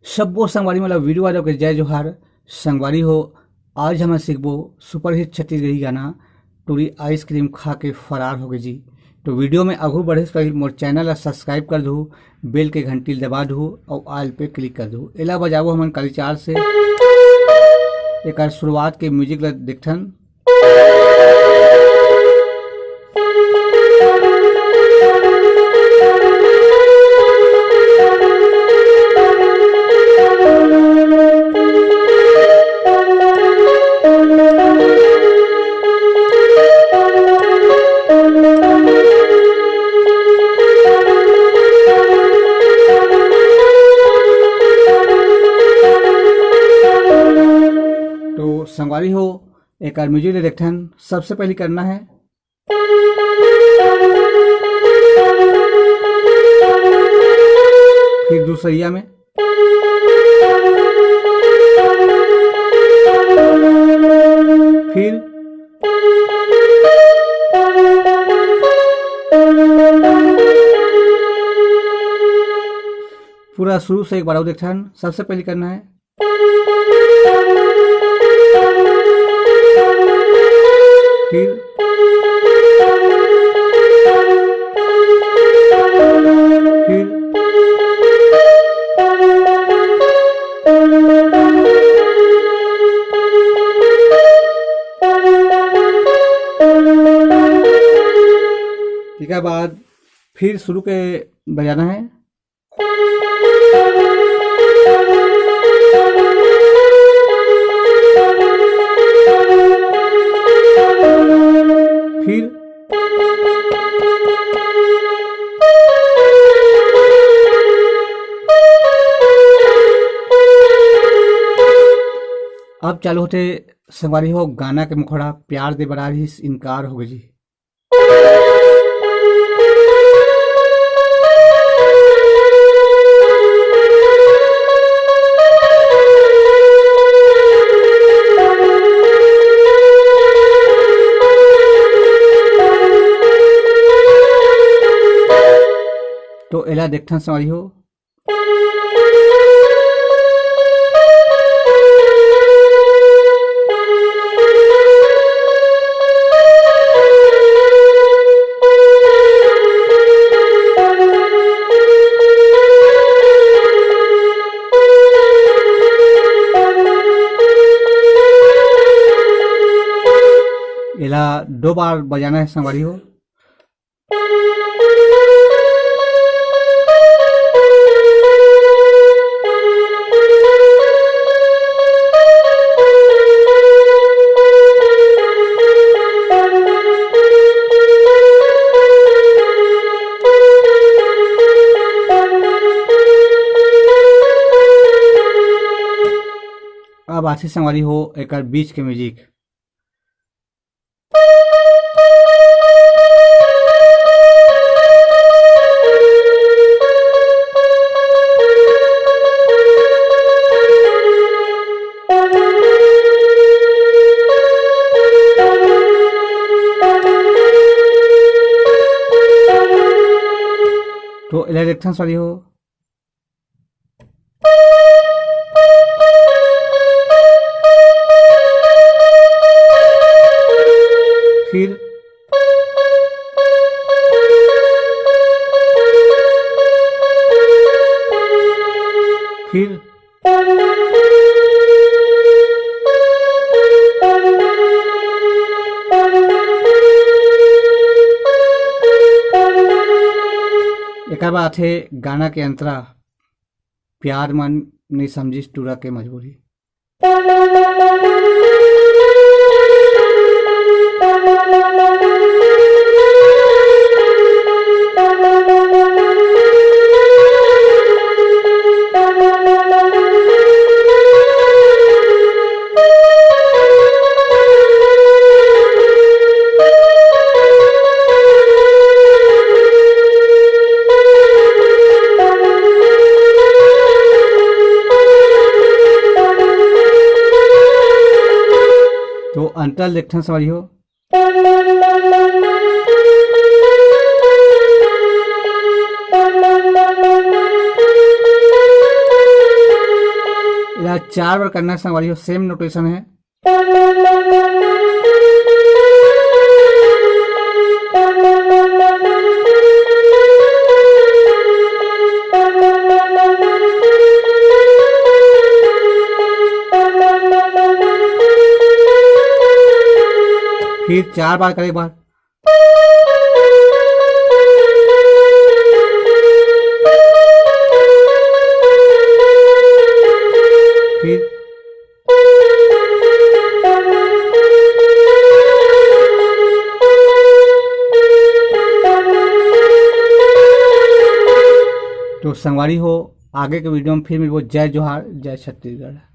सब्बो संगवारी मतलब वीडियो वालों के जय जोहार। संगवारी हो, आज हम सीखबो सुपरहिट छत्तीसगढ़ी गाना टूरी आइसक्रीम खा के फरार हो गए जी। तो वीडियो में आगू बढ़े से पहले मोर चैनल ला सब्सक्राइब कर दू, बेल के घंटी दबा दू और आल पे क्लिक कर दू। एला बजाबो हमन कलिचार से एक शुरुआत के म्यूजिक ला देखथन। तो संगवारी हो एक म्यूजिक ले देखथन। सबसे पहले करना है फिर दूसरिया में, फिर पूरा शुरू से एक बार और देखथन। सबसे पहले करना है फिर फिर ठीक है, बाद फिर शुरू के बजाना है। फिर अब चालू होते संगवारी हो गाना के मुखड़ा प्यार दे बरार ही इनकार हो गई जी। तो एला देखथन संगवारी हो। एला दो बार बजाना है संगवारी हो। अब आशी संगवारी हो एक बीच के म्यूजिक। तो इलेक्शन सॉरी हो। फिर फिर एक बात है गाना के अंतरा प्यार मन नहीं समझिस टूरा के मजबूरी। तो अंतर लेखन सवारी हो। यहाँ 4 बार करना है संगवारी हो, सेम नोटेशन है। फिर 4 बार करें एक बार। फिर तो संगवारी हो आगे के वीडियो में फिर मिलबो। जय जोहार, जय छत्तीसगढ़।